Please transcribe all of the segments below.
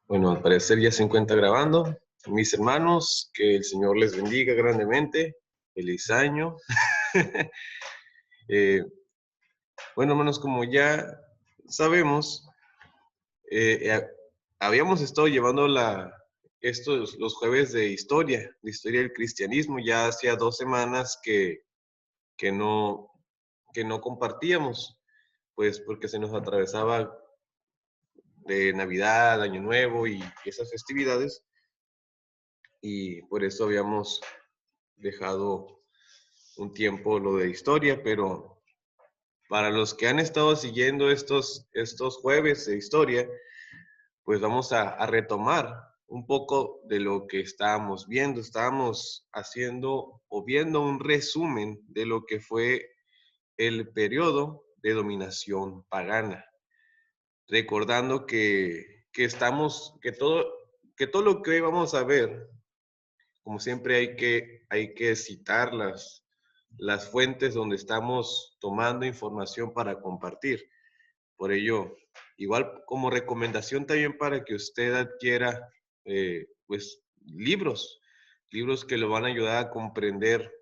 Bueno, al parecer ya se encuentra grabando. Mis hermanos, que el Señor les bendiga grandemente. Feliz año. Eh, bueno, hermanos, como ya sabemos, eh, eh, habíamos estado llevando los jueves de historia del cristianismo. Ya hacía 2 semanas que no, que no compartíamos, pues porque se nos atravesaba de Navidad, Año Nuevo y esas festividades. Y por eso habíamos dejado un tiempo lo de historia, pero para los que han estado siguiendo estos jueves de historia, pues vamos a retomar un poco de lo que estábamos viendo. Estábamos haciendo o viendo un resumen de lo que fue el periodo de dominación pagana, recordando que todo lo que hoy vamos a ver, como siempre hay que citar las fuentes donde estamos tomando información para compartir. Por ello, igual como recomendación también para que usted adquiera pues libros que lo van a ayudar a comprender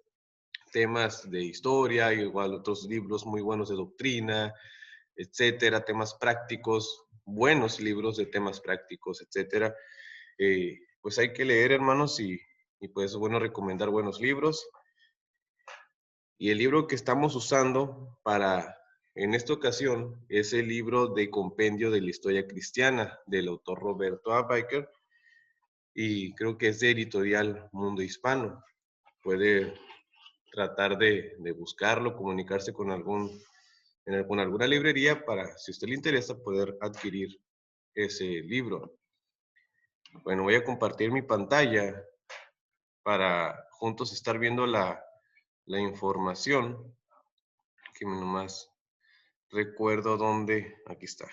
temas de historia, igual otros libros muy buenos de doctrina, etcétera, temas prácticos, buenos libros de temas prácticos, etcétera. Pues hay que leer, hermanos, y pues es bueno recomendar buenos libros. Y el libro que estamos usando en esta ocasión es el libro de Compendio de la Historia Cristiana del autor Roberto A. Baker, y creo que es de Editorial Mundo Hispano. Puede tratar de buscarlo, comunicarse con con alguna librería para, si a usted le interesa, poder adquirir ese libro. Bueno, voy a compartir mi pantalla para juntos estar viendo la información, que nomás recuerdo dónde, aquí está.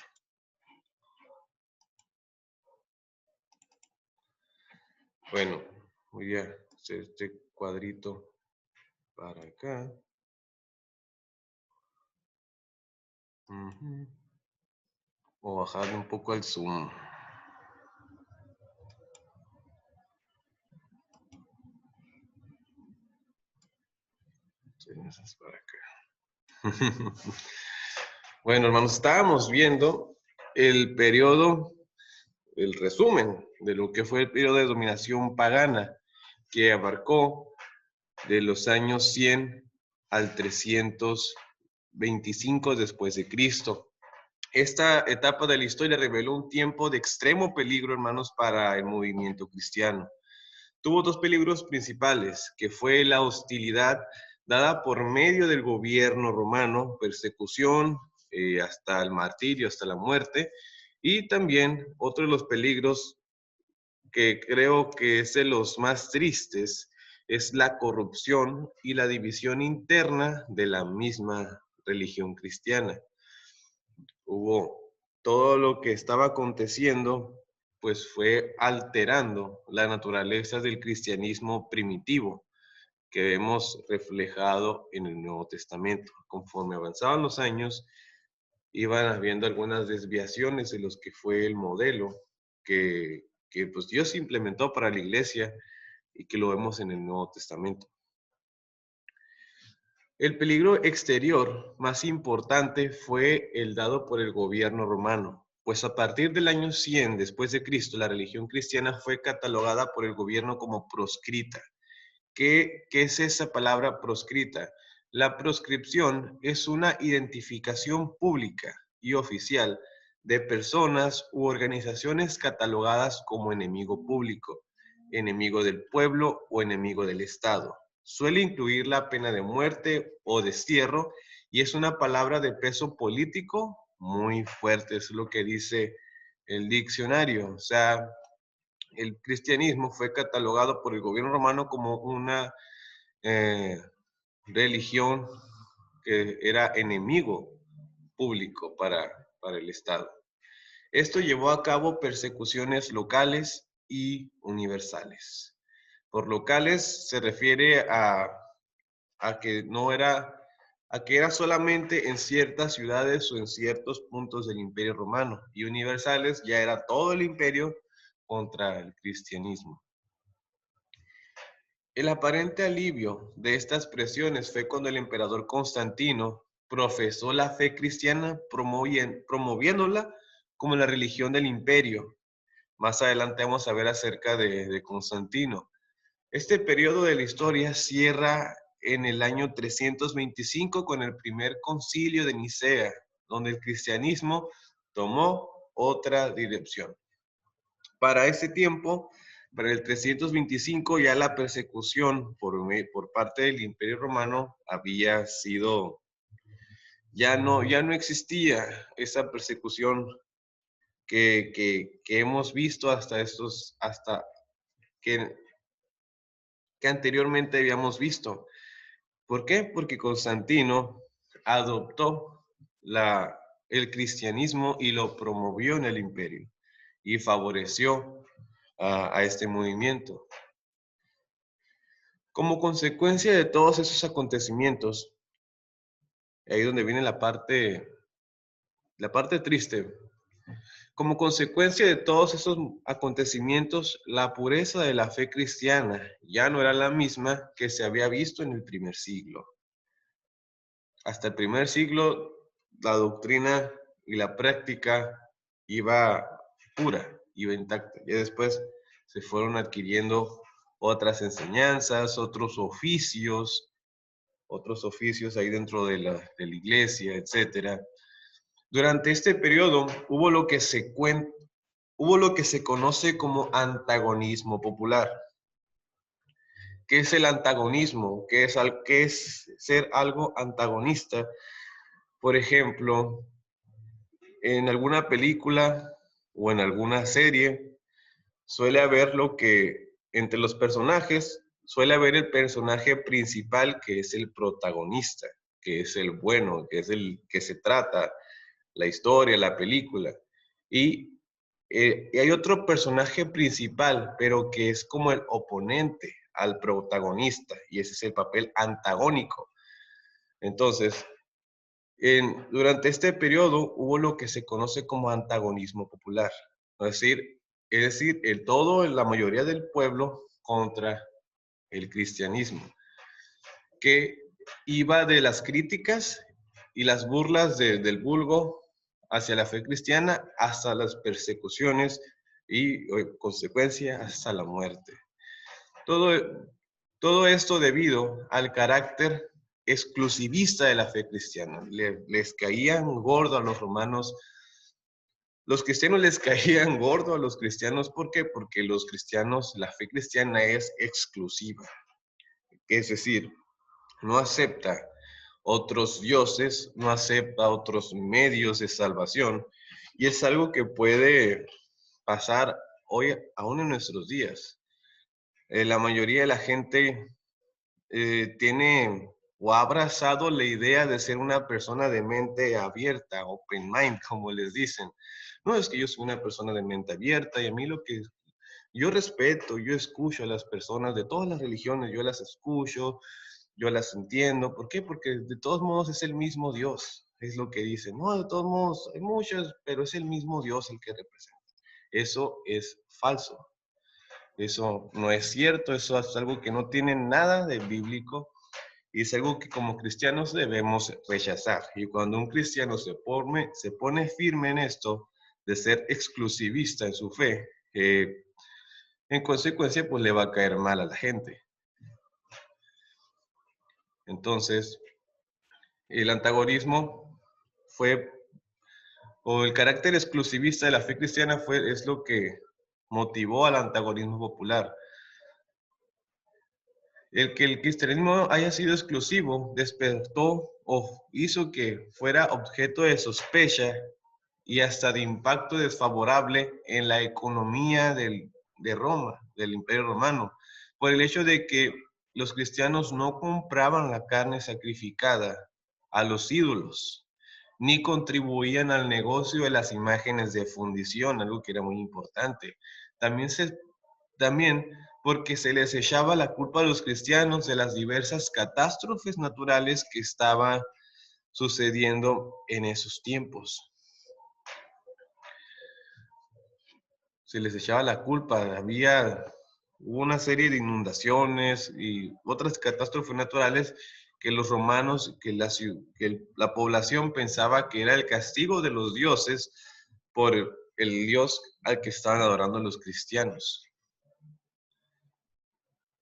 Bueno, voy a hacer este cuadrito para acá. O bajarle un poco al zoom. Entonces, para acá. Bueno, hermanos, estábamos viendo el periodo, el resumen de lo que fue el periodo de dominación pagana, que abarcó de los años 100 al 325 después de Cristo. Esta etapa de la historia reveló un tiempo de extremo peligro, hermanos, para el movimiento cristiano. Tuvo dos peligros principales, que fue la hostilidad dada por medio del gobierno romano, persecución, hasta el martirio, hasta la muerte, y también otro de los peligros que creo que es de los más tristes, es la corrupción y la división interna de la misma religión cristiana. Hubo todo lo que estaba aconteciendo, pues fue alterando la naturaleza del cristianismo primitivo que vemos reflejado en el Nuevo Testamento. Conforme avanzaban los años, iban habiendo algunas desviaciones de los que fue el modelo que pues Dios implementó para la iglesia y que lo vemos en el Nuevo Testamento. El peligro exterior más importante fue el dado por el gobierno romano, pues a partir del año 100 después de Cristo, la religión cristiana fue catalogada por el gobierno como proscrita. ¿Qué es esa palabra proscrita? La proscripción es una identificación pública y oficial de personas u organizaciones catalogadas como enemigo público, enemigo del pueblo o enemigo del Estado. Suele incluir la pena de muerte o destierro y es una palabra de peso político muy fuerte, es lo que dice el diccionario. O sea, el cristianismo fue catalogado por el gobierno romano como una religión que era enemigo público para el Estado. Esto llevó a cabo persecuciones locales y universales. Por locales se refiere a que no era, a que era solamente en ciertas ciudades o en ciertos puntos del Imperio Romano, y universales ya era todo el imperio, contra el cristianismo. El aparente alivio de estas presiones fue cuando el emperador Constantino profesó la fe cristiana promoviéndola como la religión del imperio. Más adelante vamos a ver acerca de Constantino. Este periodo de la historia cierra en el año 325 con el primer concilio de Nicea, donde el cristianismo tomó otra dirección. Para ese tiempo, para el 325, ya la persecución por parte del Imperio Romano había sido, ya no existía esa persecución que hemos visto hasta que anteriormente habíamos visto. ¿Por qué? Porque Constantino adoptó el cristianismo y lo promovió en el imperio y favoreció a este movimiento. Como consecuencia de todos esos acontecimientos, ahí donde viene la parte triste, como consecuencia de todos esos acontecimientos, la pureza de la fe cristiana ya no era la misma que se había visto en el primer siglo. Hasta el primer siglo, la doctrina y la práctica iba pura, iba intacta. Y después se fueron adquiriendo otras enseñanzas, otros oficios ahí dentro de la iglesia, etc. Durante este periodo hubo lo que se conoce como antagonismo popular. ¿Qué es el antagonismo? ¿Qué es ser algo antagonista? Por ejemplo, en alguna película o en alguna serie suele haber lo que entre los personajes suele haber el personaje principal que es el protagonista, que es el bueno, que es el que se trata la historia, la película. Y hay otro personaje principal, pero que es como el oponente al protagonista, y ese es el papel antagónico. Entonces, durante este periodo hubo lo que se conoce como antagonismo popular, es decir, la mayoría del pueblo contra el cristianismo, que iba de las críticas y las burlas del vulgo hacia la fe cristiana hasta las persecuciones y, consecuencia, hasta la muerte. Todo esto debido al carácter exclusivista de la fe cristiana. Les caían gordo a los romanos. Los cristianos les caían gordo a los cristianos. ¿Por qué? Porque los cristianos, la fe cristiana es exclusiva. Es decir, no acepta otros dioses, no acepta otros medios de salvación. Y es algo que puede pasar hoy, aún en nuestros días. La mayoría de la gente tiene o ha abrazado la idea de ser una persona de mente abierta, open mind, como les dicen. No, es que yo soy una persona de mente abierta y a mí lo que yo respeto, yo escucho a las personas de todas las religiones, yo las escucho, yo las entiendo. ¿Por qué? Porque de todos modos es el mismo Dios, es lo que dicen. No, de todos modos hay muchos, pero es el mismo Dios el que representa. Eso es falso. Eso no es cierto, eso es algo que no tiene nada de bíblico y es algo que como cristianos debemos rechazar. Y cuando un cristiano se pone firme en esto de ser exclusivista en su fe, en consecuencia pues le va a caer mal a la gente. Entonces, el antagonismo o el carácter exclusivista de la fe cristiana es lo que motivó al antagonismo popular. El que el cristianismo haya sido exclusivo despertó o hizo que fuera objeto de sospecha y hasta de impacto desfavorable en la economía de Roma, del Imperio Romano, por el hecho de que los cristianos no compraban la carne sacrificada a los ídolos, ni contribuían al negocio de las imágenes de fundición, algo que era muy importante. También porque se les echaba la culpa a los cristianos de las diversas catástrofes naturales que estaban sucediendo en esos tiempos. se les echaba la culpa. Hubo una serie de inundaciones y otras catástrofes naturales que los romanos, la población pensaba que era el castigo de los dioses por el Dios al que estaban adorando los cristianos.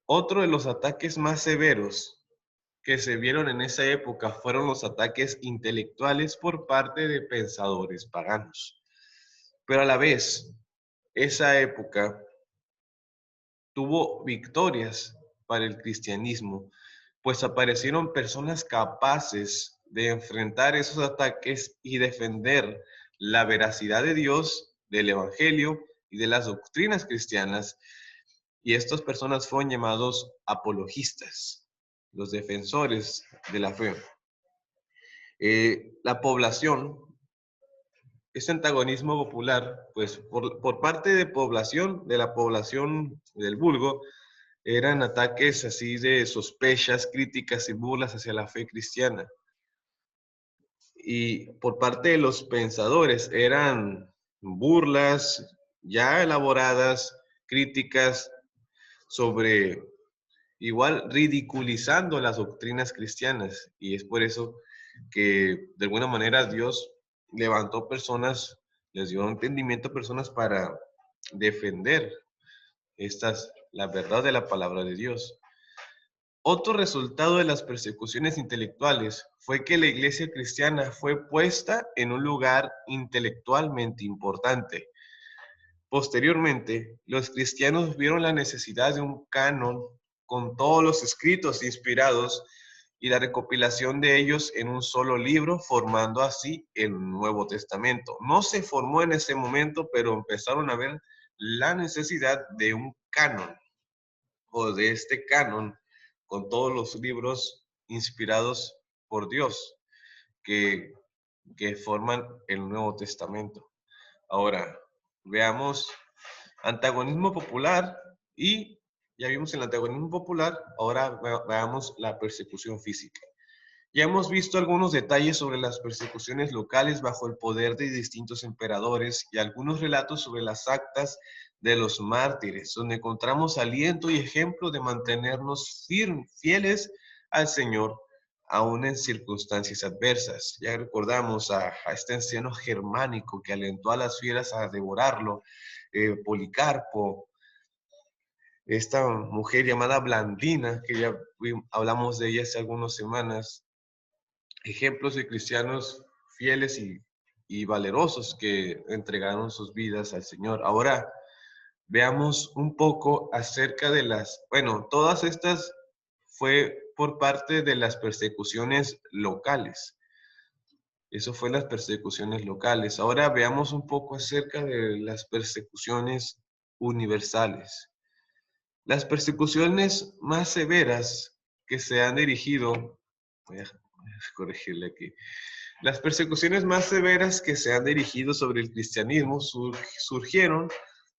Otro de los ataques más severos que se vieron en esa época fueron los ataques intelectuales por parte de pensadores paganos. Pero a la vez, esa época tuvo victorias para el cristianismo, pues aparecieron personas capaces de enfrentar esos ataques y defender la veracidad de Dios, del Evangelio y de las doctrinas cristianas. Y estas personas fueron llamados apologistas, los defensores de la fe. La población, este antagonismo popular, pues por parte de la población del vulgo, eran ataques así de sospechas, críticas y burlas hacia la fe cristiana. Y por parte de los pensadores eran burlas ya elaboradas, críticas sobre, igual ridiculizando las doctrinas cristianas. Y es por eso que de alguna manera Dios levantó personas, les dio entendimiento a personas para defender la verdad de la palabra de Dios. Otro resultado de las persecuciones intelectuales fue que la iglesia cristiana fue puesta en un lugar intelectualmente importante. Posteriormente, los cristianos vieron la necesidad de un canon con todos los escritos inspirados y la recopilación de ellos en un solo libro, formando así el Nuevo Testamento. No se formó en ese momento, pero empezaron a ver la necesidad de un canon o de este canon con todos los libros inspirados por Dios que, que forman el Nuevo Testamento. Ahora, veamos antagonismo popular y ya vimos el antagonismo popular, ahora veamos la persecución física. Ya hemos visto algunos detalles sobre las persecuciones locales bajo el poder de distintos emperadores y algunos relatos sobre las actas de los mártires, donde encontramos aliento y ejemplo de mantenernos fieles al Señor, aún en circunstancias adversas. Ya recordamos a este anciano germánico que alentó a las fieras a devorarlo, Policarpo, esta mujer llamada Blandina, que ya hablamos de ella hace algunas semanas, ejemplos de cristianos fieles y valerosos que entregaron sus vidas al Señor. Ahora veamos un poco acerca de todas estas fue por parte de las persecuciones locales. Eso fue las persecuciones locales. Ahora veamos un poco acerca de las persecuciones universales. Las persecuciones más severas que se han dirigido, voy a corregirle aquí, las persecuciones más severas que se han dirigido sobre el cristianismo surgieron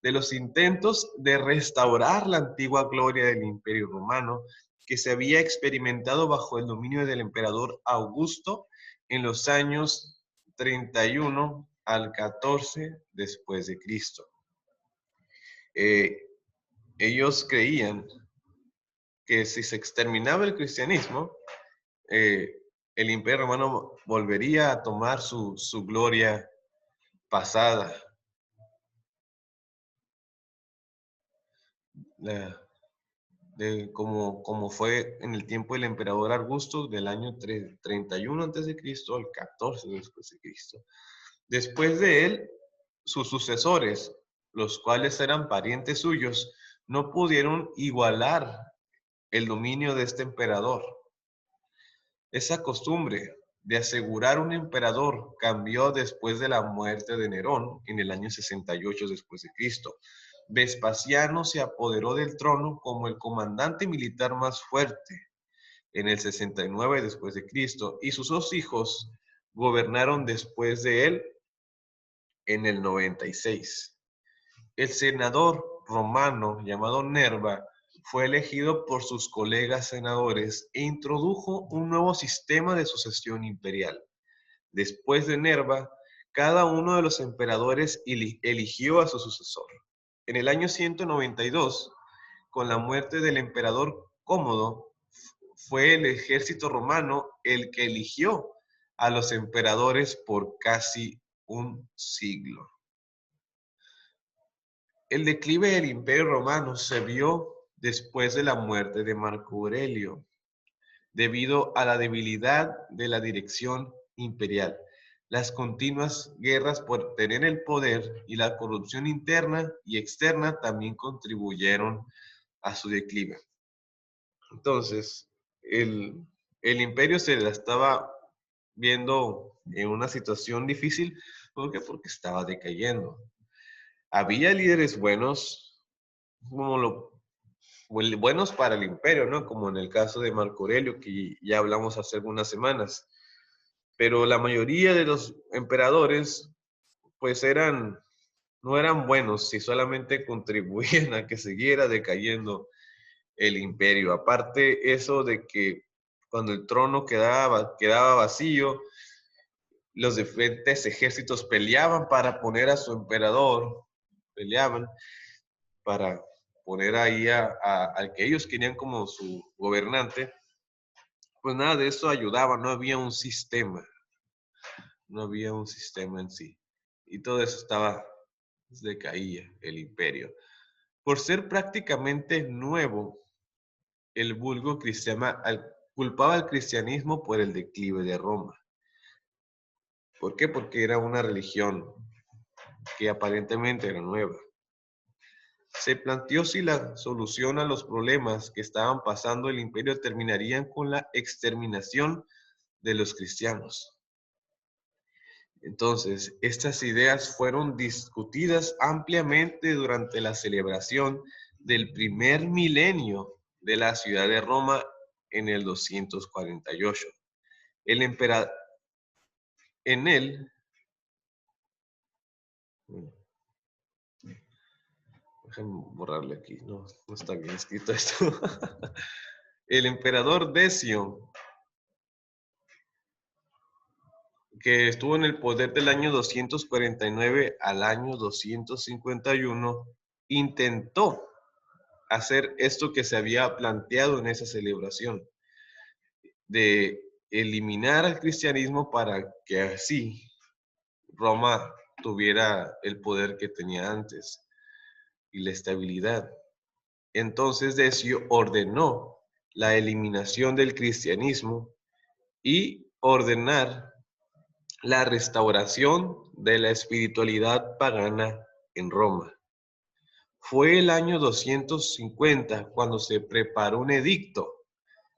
de los intentos de restaurar la antigua gloria del Imperio Romano que se había experimentado bajo el dominio del emperador Augusto en los años 31 al 14 después de Cristo. Ellos creían que si se exterminaba el cristianismo, el Imperio Romano volvería a tomar su gloria pasada. Como fue en el tiempo del emperador Augusto del año 31 a.C. al 14 después de Cristo. Después de él, sus sucesores, los cuales eran parientes suyos, no pudieron igualar el dominio de este emperador. Esa costumbre de asegurar un emperador cambió después de la muerte de Nerón en el año 68 después de Cristo. Vespasiano se apoderó del trono como el comandante militar más fuerte en el 69 después de Cristo y sus dos hijos gobernaron después de él en el 96. El senador romano llamado Nerva fue elegido por sus colegas senadores e introdujo un nuevo sistema de sucesión imperial. Después de Nerva, cada uno de los emperadores eligió a su sucesor. En el año 192, con la muerte del emperador Cómodo, fue el ejército romano el que eligió a los emperadores por casi un siglo. El declive del Imperio Romano se vio después de la muerte de Marco Aurelio, debido a la debilidad de la dirección imperial, las continuas guerras por tener el poder y la corrupción interna y externa también contribuyeron a su declive. Entonces, el imperio se la estaba viendo en una situación difícil. ¿Por qué? Porque estaba decayendo. Había líderes buenos, buenos para el imperio, ¿no? Como en el caso de Marco Aurelio, que ya hablamos hace algunas semanas. Pero la mayoría de los emperadores, pues no eran buenos y solamente contribuían a que siguiera decayendo el imperio. Aparte eso de que cuando el trono quedaba vacío, los diferentes ejércitos peleaban para poner a su emperador, peleaban para poner ahí al que ellos querían como su gobernante. Pues nada de eso ayudaba, no había un sistema en sí. Y todo eso decaía el imperio. Por ser prácticamente nuevo, el vulgo cristiano culpaba al cristianismo por el declive de Roma. ¿Por qué? Porque era una religión que aparentemente era nueva. Se planteó si la solución a los problemas que estaban pasando el imperio terminarían con la exterminación de los cristianos. Entonces, estas ideas fueron discutidas ampliamente durante la celebración del primer milenio de la ciudad de Roma en el 248. El emperador, en él, déjenme borrarle aquí, no está bien escrito esto. El emperador Decio, que estuvo en el poder del año 249 al año 251, intentó hacer esto que se había planteado en esa celebración, de eliminar al cristianismo para que así Roma tuviera el poder que tenía antes y la estabilidad. Entonces Decio ordenó la eliminación del cristianismo y ordenar la restauración de la espiritualidad pagana en Roma. Fue el año 250 cuando se preparó un edicto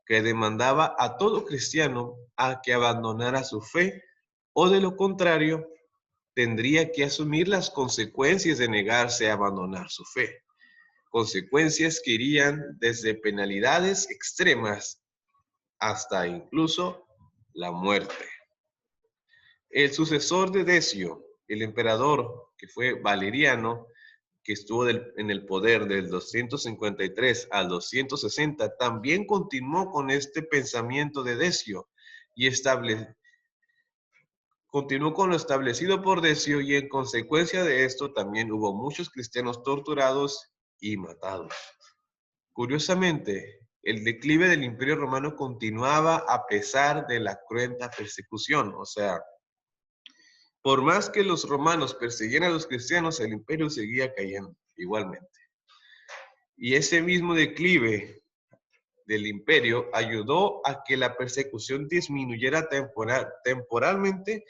que demandaba a todo cristiano a que abandonara su fe o de lo contrario tendría que asumir las consecuencias de negarse a abandonar su fe. Consecuencias que irían desde penalidades extremas hasta incluso la muerte. El sucesor de Decio, el emperador que fue Valeriano, que estuvo en el poder del 253 al 260, también continuó con este pensamiento de Decio y continuó con lo establecido por Decio y en consecuencia de esto también hubo muchos cristianos torturados y matados. Curiosamente, el declive del Imperio Romano continuaba a pesar de la cruenta persecución, o sea, por más que los romanos persiguieran a los cristianos, el imperio seguía cayendo igualmente. Y ese mismo declive del imperio ayudó a que la persecución disminuyera temporalmente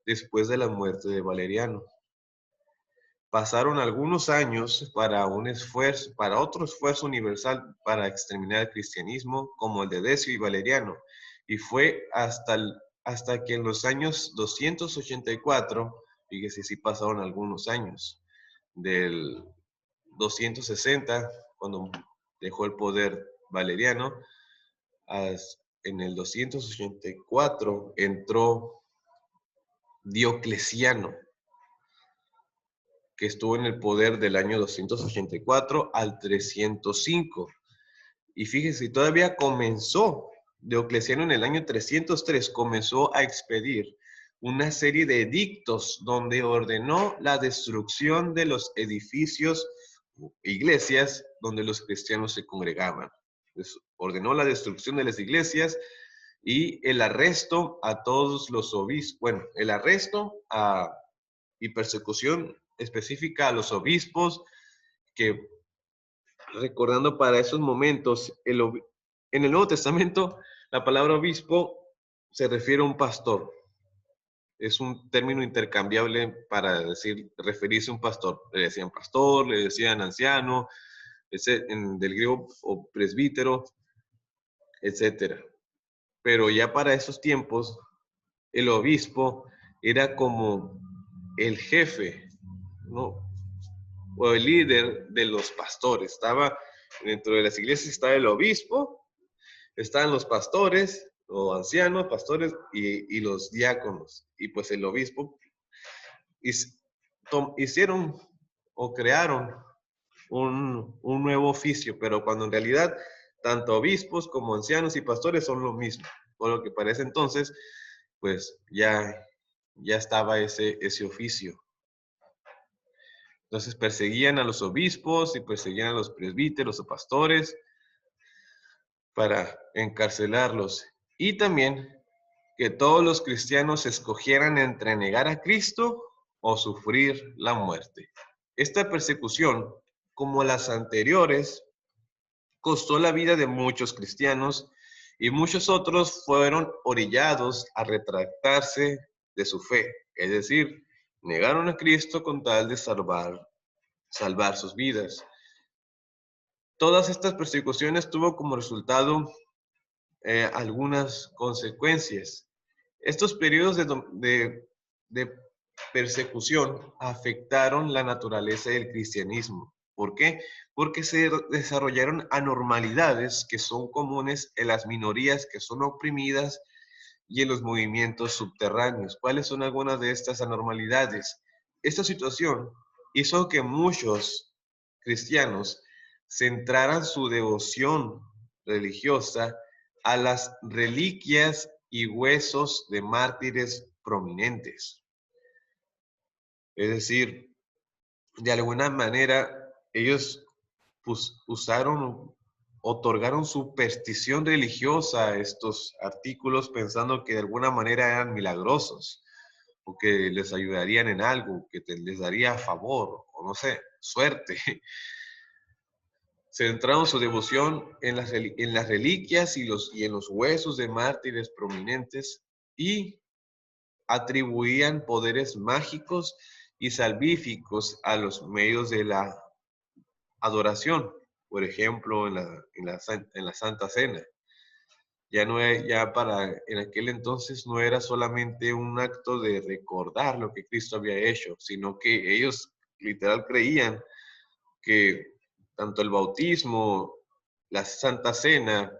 después de la muerte de Valeriano. Pasaron algunos años para otro esfuerzo universal para exterminar el cristianismo, como el de Decio y Valeriano, y fue hasta que en los años 284, fíjese si pasaron algunos años, del 260, cuando dejó el poder Valeriano, en el 284 entró Diocleciano, que estuvo en el poder del año 284 al 305. Y fíjese, todavía comenzó, Diocleciano en el año 303 comenzó a expedir una serie de edictos donde ordenó la destrucción de los edificios iglesias donde los cristianos se congregaban. Ordenó la destrucción de las iglesias y el arresto a todos los obispos, bueno, el arresto y persecución específica a los obispos, que recordando para esos momentos, en el Nuevo Testamento, la palabra obispo se refiere a un pastor. Es un término intercambiable para referirse a un pastor. Le decían pastor, le decían anciano, del griego o presbítero, etcétera. Pero ya para esos tiempos, el obispo era como el jefe, ¿no? O el líder de los pastores. Estaba dentro de las iglesias, estaba el obispo, estaban los pastores, o ancianos, pastores y los diáconos. Y pues el obispo hicieron o crearon un nuevo oficio, pero cuando en realidad tanto obispos como ancianos y pastores son lo mismo. Por lo que parece entonces, pues ya estaba ese oficio. Entonces perseguían a los obispos y perseguían a los presbíteros o pastores para encarcelarlos. Y también que todos los cristianos escogieran entre negar a Cristo o sufrir la muerte. Esta persecución, como las anteriores, costó la vida de muchos cristianos y muchos otros fueron orillados a retractarse de su fe, es decir, negaron a Cristo con tal de salvar sus vidas. Todas estas persecuciones tuvo como resultado algunas consecuencias. Estos periodos de persecución afectaron la naturaleza del cristianismo. ¿Por qué? Porque se desarrollaron anormalidades que son comunes en las minorías que son oprimidas y en los movimientos subterráneos. ¿Cuáles son algunas de estas anormalidades? Esta situación hizo que muchos cristianos centraran su devoción religiosa a las reliquias y huesos de mártires prominentes. Es decir, de alguna manera ellos otorgaron superstición religiosa a estos artículos pensando que de alguna manera eran milagrosos o que les ayudarían en algo, que les daría favor o no sé, suerte. Centraron su devoción en las reliquias y en los huesos de mártires prominentes y atribuían poderes mágicos y salvíficos a los medios de la adoración, por ejemplo, en la Santa Cena. En aquel entonces no era solamente un acto de recordar lo que Cristo había hecho, sino que ellos literal creían que tanto el bautismo, la Santa Cena,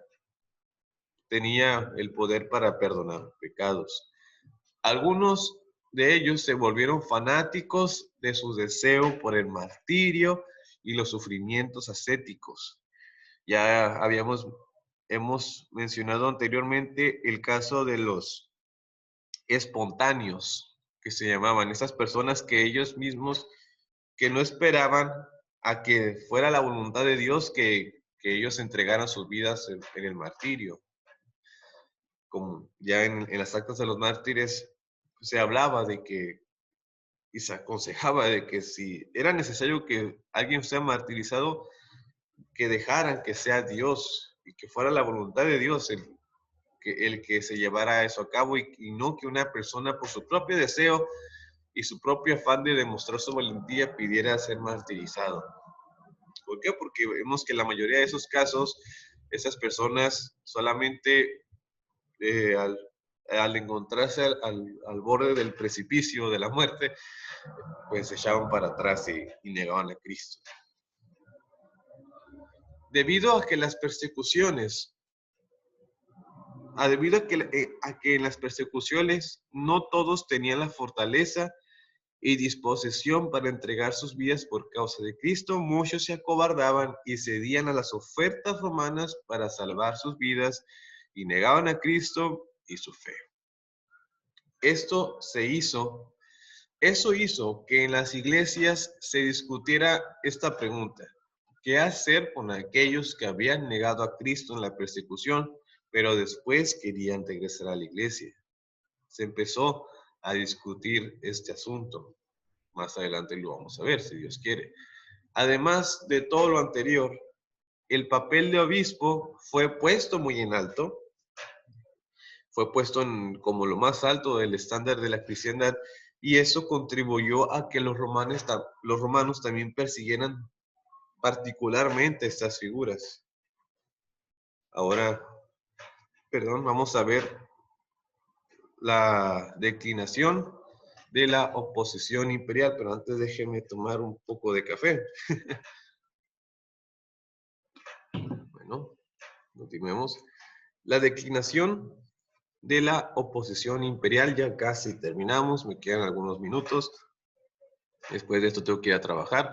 tenía el poder para perdonar pecados. Algunos de ellos se volvieron fanáticos de su deseo por el martirio y los sufrimientos ascéticos. Hemos mencionado anteriormente el caso de los espontáneos, que se llamaban, esas personas que ellos mismos, que no esperaban a que fuera la voluntad de Dios que ellos entregaran sus vidas en el martirio. Como ya en las actas de los mártires se hablaba de que y se aconsejaba de que si era necesario que alguien sea martirizado, que dejaran que sea Dios y que fuera la voluntad de Dios el que se llevara eso a cabo y no que una persona por su propio deseo y su propio afán de demostrar su valentía pidiera ser martirizado. ¿Por qué? Porque vemos que la mayoría de esos casos, esas personas solamente al encontrarse al borde del precipicio de la muerte, pues se echaban para atrás y negaban a Cristo. Debido a que las persecuciones, debido a que en las persecuciones no todos tenían la fortaleza y disposición para entregar sus vidas por causa de Cristo, muchos se acobardaban y cedían a las ofertas romanas para salvar sus vidas y negaban a Cristo y su fe. Esto Eso hizo que en las iglesias se discutiera esta pregunta: ¿qué hacer con aquellos que habían negado a Cristo en la persecución, pero después querían regresar a la iglesia? Se empezó a discutir este asunto. Más adelante lo vamos a ver, si Dios quiere. Además de todo lo anterior, el papel de obispo fue puesto muy en alto, fue puesto como lo más alto del estándar de la cristiandad, y eso contribuyó a que los romanos también persiguieran particularmente estas figuras. Ahora, vamos a ver la declinación de la oposición imperial, pero antes déjeme tomar un poco de café. Bueno, continuemos. La declinación de la oposición imperial, ya casi terminamos, me quedan algunos minutos. Después de esto tengo que ir a trabajar.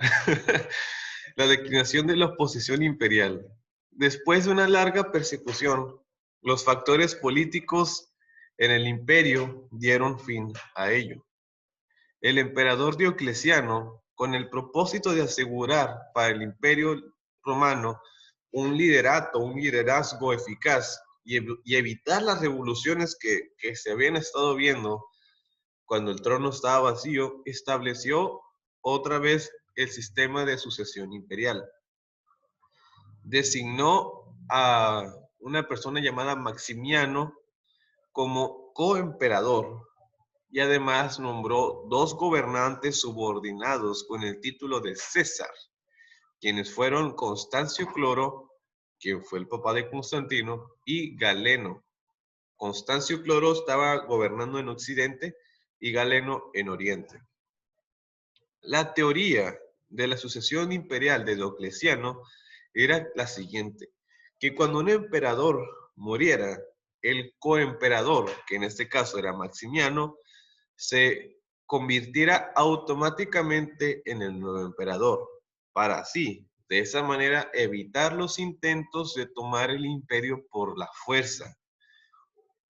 La declinación de la oposición imperial. Después de una larga persecución, los factores políticos en el imperio dieron fin a ello. El emperador Diocleciano, con el propósito de asegurar para el imperio romano un liderazgo eficaz y evitar las revoluciones que se habían estado viendo cuando el trono estaba vacío, estableció otra vez el sistema de sucesión imperial. Designó a una persona llamada Maximiano como coemperador y además nombró 2 gobernantes subordinados con el título de César, quienes fueron Constancio Cloro, quien fue el papá de Constantino, y Galeno. Constancio Cloro estaba gobernando en Occidente y Galeno en Oriente. La teoría de la sucesión imperial de Diocleciano era la siguiente: que cuando un emperador muriera, el coemperador, que en este caso era Maximiano, se convirtiera automáticamente en el nuevo emperador, para así, de esa manera, evitar los intentos de tomar el imperio por la fuerza.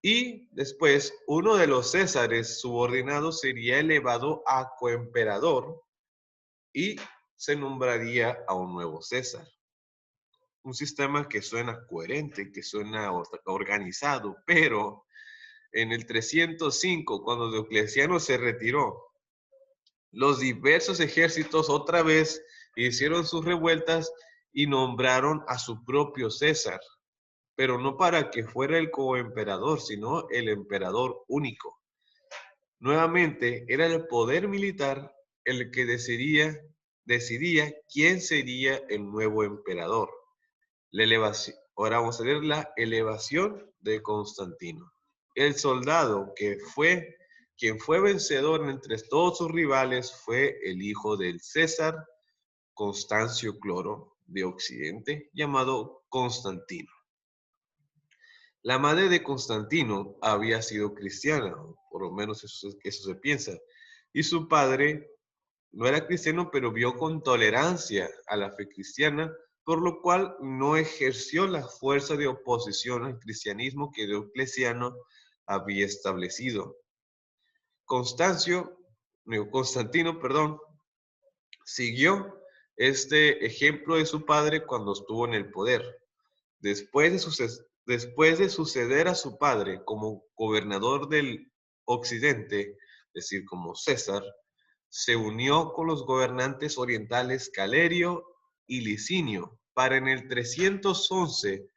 Y después, uno de los césares subordinados sería elevado a coemperador y se nombraría a un nuevo César. Un sistema que suena coherente, que suena organizado, pero en el 305, cuando Diocleciano se retiró, los diversos ejércitos otra vez hicieron sus revueltas y nombraron a su propio César, pero no para que fuera el coemperador, sino el emperador único. Nuevamente, era el poder militar el que decidía quién sería el nuevo emperador. La elevación, ahora vamos a ver la elevación de Constantino. El soldado quien fue vencedor entre todos sus rivales fue el hijo del César, Constancio Cloro, de Occidente, llamado Constantino. La madre de Constantino había sido cristiana, por lo menos eso se piensa, y su padre no era cristiano, pero vio con tolerancia a la fe cristiana, por lo cual no ejerció la fuerza de oposición al cristianismo que Diocleciano había establecido. Constantino, siguió este ejemplo de su padre cuando estuvo en el poder. Después de suceder a su padre como gobernador del Occidente, es decir, como César, se unió con los gobernantes orientales Calerio y Licinio para en el 311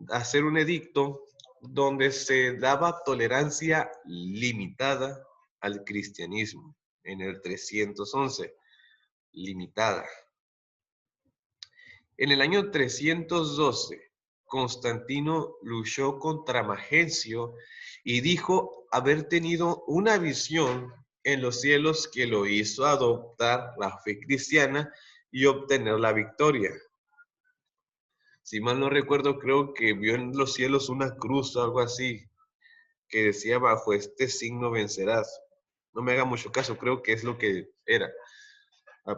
hacer un edicto donde se daba tolerancia limitada al cristianismo. En el 311, limitada. En el año 312, Constantino luchó contra Magencio y dijo haber tenido una visión en los cielos que lo hizo adoptar la fe cristiana y obtener la victoria. Si mal no recuerdo, creo que vio en los cielos una cruz o algo así, que decía: bajo este signo vencerás. No me haga mucho caso, creo que es lo que era.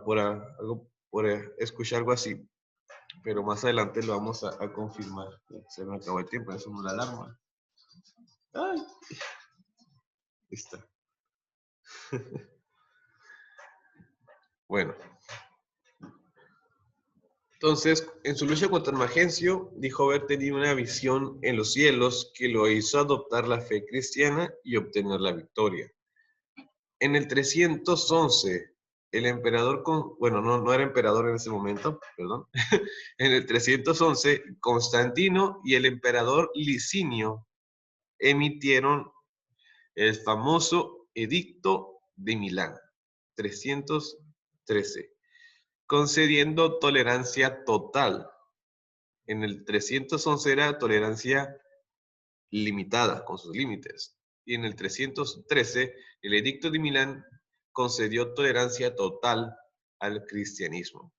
Por escuchar algo así. Pero más adelante lo vamos a confirmar. Se me acabó el tiempo, eso no la alarma. ¡Ay! Está. Bueno, entonces, en su lucha contra Magencio, dijo haber tenido una visión en los cielos que lo hizo adoptar la fe cristiana y obtener la victoria. En el 311, el emperador, bueno, no era emperador en ese momento, perdón. En el 311, Constantino y el emperador Licinio emitieron el famoso Edicto de Milán, 313, concediendo tolerancia total. En el 311 era tolerancia limitada, con sus límites. Y en el 313, el Edicto de Milán concedió tolerancia total al cristianismo.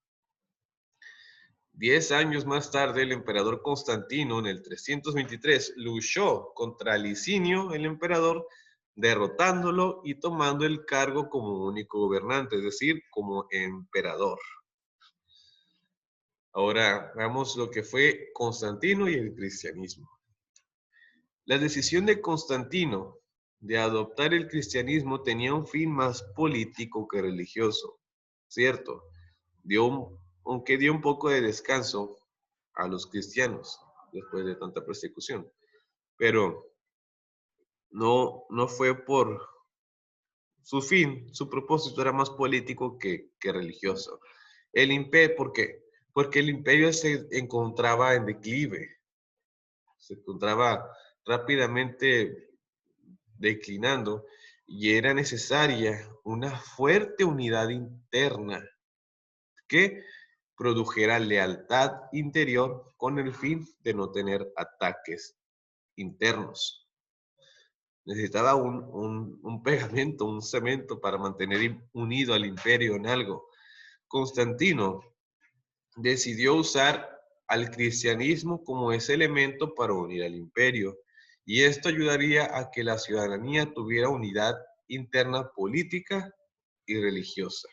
10 años más tarde, el emperador Constantino, en el 323, luchó contra Licinio, el emperador, derrotándolo y tomando el cargo como único gobernante, es decir, como emperador. Ahora veamos lo que fue Constantino y el cristianismo. La decisión de Constantino de adoptar el cristianismo tenía un fin más político que religioso, ¿cierto? Aunque dio un poco de descanso a los cristianos después de tanta persecución, pero no fue por su fin, su propósito era más político que religioso. El imperio, ¿por qué? Porque el imperio se encontraba en declive, se encontraba rápidamente declinando y era necesaria una fuerte unidad interna que produjera lealtad interior con el fin de no tener ataques internos. Necesitaba un pegamento, un cemento para mantener unido al imperio en algo. Constantino decidió usar al cristianismo como ese elemento para unir al imperio, y esto ayudaría a que la ciudadanía tuviera unidad interna política y religiosa.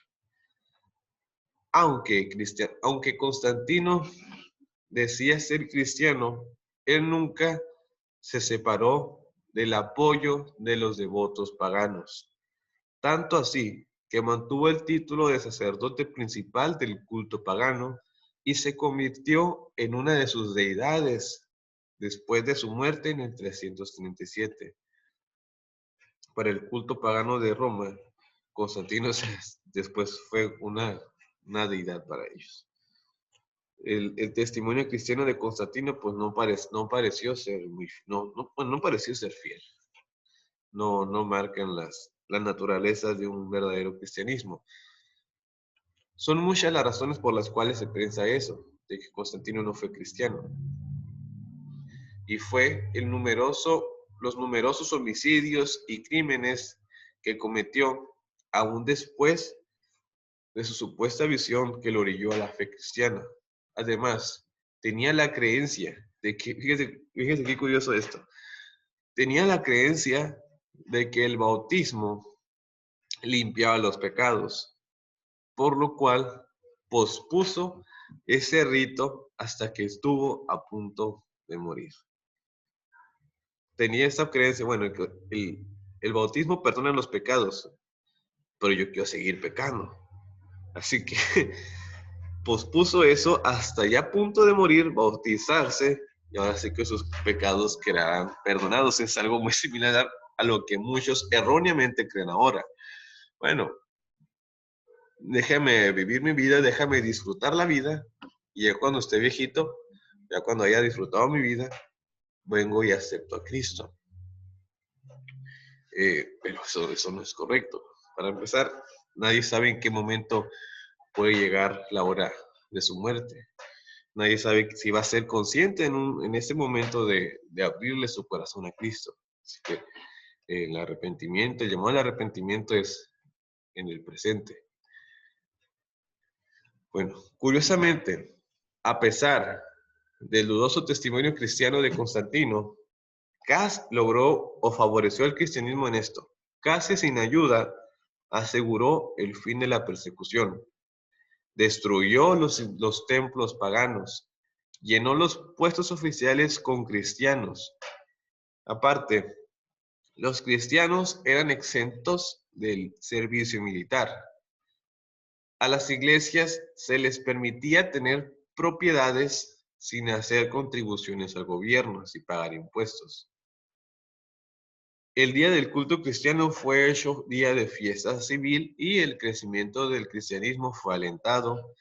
Aunque Constantino decía ser cristiano, él nunca se separó del apoyo de los devotos paganos. Tanto así que mantuvo el título de sacerdote principal del culto pagano y se convirtió en una de sus deidades después de su muerte en el 337. Para el culto pagano de Roma, Constantino después fue una deidad para ellos. El testimonio cristiano de Constantino pues no pareció ser no pareció ser fiel. No marcan las naturalezas de un verdadero cristianismo. Son muchas las razones por las cuales se piensa eso, de que Constantino no fue cristiano. Y fue los numerosos homicidios y crímenes que cometió aún después de su supuesta visión que lo orilló a la fe cristiana. Además, tenía la creencia de que, fíjese qué curioso esto, tenía la creencia de que el bautismo limpiaba los pecados, por lo cual pospuso ese rito hasta que estuvo a punto de morir. Tenía esta creencia, bueno, el bautismo perdona los pecados, pero yo quiero seguir pecando. Así que pospuso eso hasta ya a punto de morir, bautizarse, y ahora sí que sus pecados quedarán perdonados. Es algo muy similar a lo que muchos erróneamente creen ahora. Bueno, déjame vivir mi vida, déjame disfrutar la vida, y ya cuando esté viejito, ya cuando haya disfrutado mi vida, vengo y acepto a Cristo. Pero eso no es correcto. Para empezar, nadie sabe en qué momento puede llegar la hora de su muerte. Nadie sabe si va a ser consciente en ese momento de abrirle su corazón a Cristo. Así que el arrepentimiento, el llamado al arrepentimiento es en el presente. Bueno, curiosamente, a pesar del dudoso testimonio cristiano de Constantino, Cas logró o favoreció el cristianismo en esto. Casi sin ayuda, aseguró el fin de la persecución. Destruyó los templos paganos. Llenó los puestos oficiales con cristianos. Aparte, Los cristianos eran exentos del servicio militar. A las iglesias se les permitía tener propiedades sin hacer contribuciones al gobierno, sin pagar impuestos. El día del culto cristiano fue hecho día de fiesta civil y el crecimiento del cristianismo fue alentado.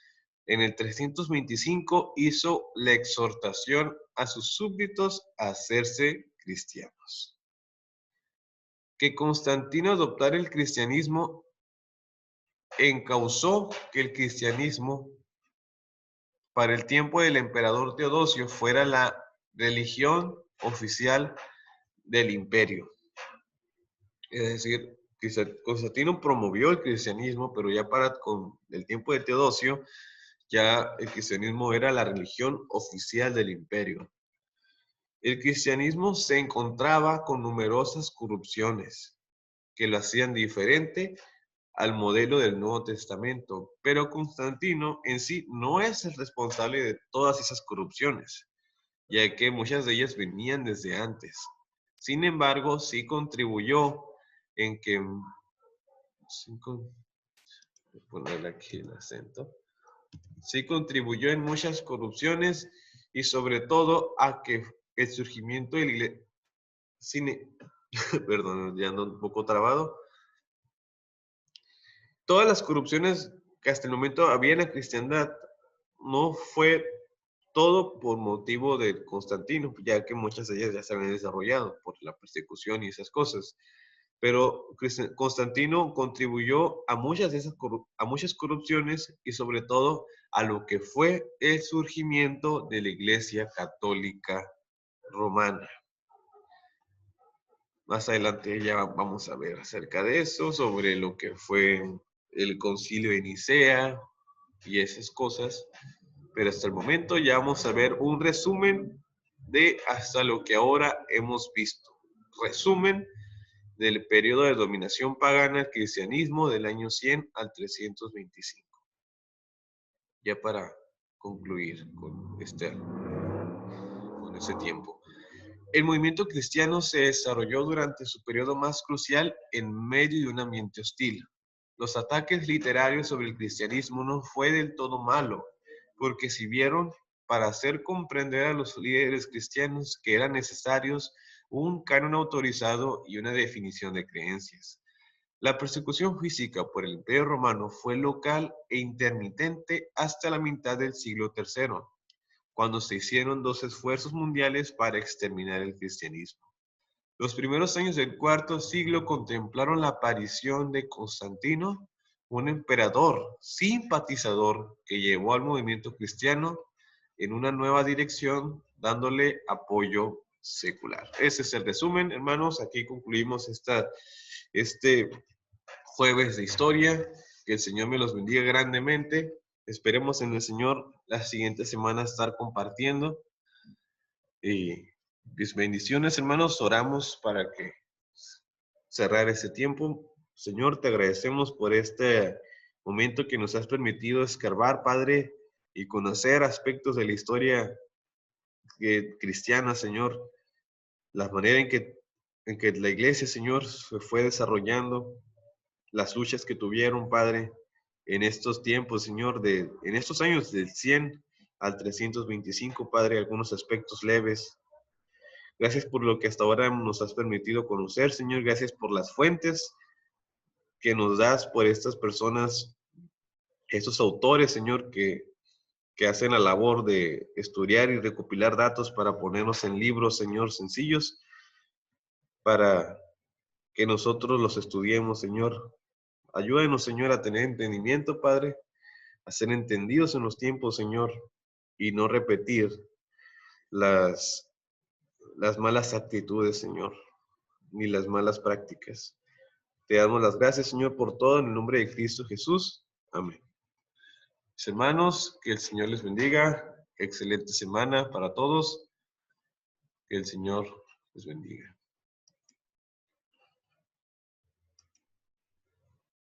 En el 325 hizo la exhortación a sus súbditos a hacerse cristianos. Que Constantino adoptara el cristianismo encausó que el cristianismo para el tiempo del emperador Teodosio fuera la religión oficial del imperio. Es decir, Constantino promovió el cristianismo, pero ya con el tiempo de Teodosio, ya el cristianismo era la religión oficial del imperio. El cristianismo se encontraba con numerosas corrupciones que lo hacían diferente al modelo del Nuevo Testamento, pero Constantino en sí no es el responsable de todas esas corrupciones, ya que muchas de ellas venían desde antes. Sin embargo, sí contribuyó en que, voy a ponerle aquí el acento, sí contribuyó en muchas corrupciones y sobre todo a que el surgimiento de la iglesia, perdón, ya ando un poco trabado. Todas las corrupciones que hasta el momento había en la cristiandad no fue todo por motivo de Constantino, ya que muchas de ellas ya se habían desarrollado por la persecución y esas cosas. Pero Constantino contribuyó a muchas de esas muchas corrupciones y sobre todo a lo que fue el surgimiento de la Iglesia Católica Romana. Más adelante ya vamos a ver acerca de eso, sobre lo que fue el Concilio de Nicea y esas cosas. Pero hasta el momento ya vamos a ver un resumen de hasta lo que ahora hemos visto. Resumen del periodo de dominación pagana al cristianismo del año 100 al 325. Ya para concluir con ese tiempo. El movimiento cristiano se desarrolló durante su periodo más crucial en medio de un ambiente hostil. Los ataques literarios sobre el cristianismo no fue del todo malo, porque sirvieron para hacer comprender a los líderes cristianos que eran necesarios un canon autorizado y una definición de creencias. La persecución física por el Imperio Romano fue local e intermitente hasta la mitad del siglo III, cuando se hicieron 2 esfuerzos mundiales para exterminar el cristianismo. Los primeros años del cuarto siglo contemplaron la aparición de Constantino, un emperador simpatizador que llevó al movimiento cristiano en una nueva dirección, dándole apoyo secular. Ese es el resumen, hermanos. Aquí concluimos este jueves de historia. Que el Señor me los bendiga grandemente. Esperemos en el Señor la siguiente semana estar compartiendo. Y mis bendiciones, hermanos. Oramos para que cerrar ese tiempo. Señor, te agradecemos por este momento que nos has permitido escarbar, Padre, y conocer aspectos de la historia cristiana, Señor. La manera en que la iglesia, Señor, se fue desarrollando, las luchas que tuvieron, Padre, en estos tiempos, Señor, en estos años del 100 al 325, Padre, algunos aspectos leves. Gracias por lo que hasta ahora nos has permitido conocer, Señor. Gracias por las fuentes que nos das, por estas personas, estos autores, Señor, que hacen la labor de estudiar y recopilar datos para ponernos en libros, Señor, sencillos, para que nosotros los estudiemos, Señor. Ayúdanos, Señor, a tener entendimiento, Padre, a ser entendidos en los tiempos, Señor, y no repetir las malas actitudes, Señor, ni las malas prácticas. Te damos las gracias, Señor, por todo en el nombre de Cristo Jesús. Amén. Mis hermanos, que el Señor les bendiga. Excelente semana para todos. Que el Señor les bendiga.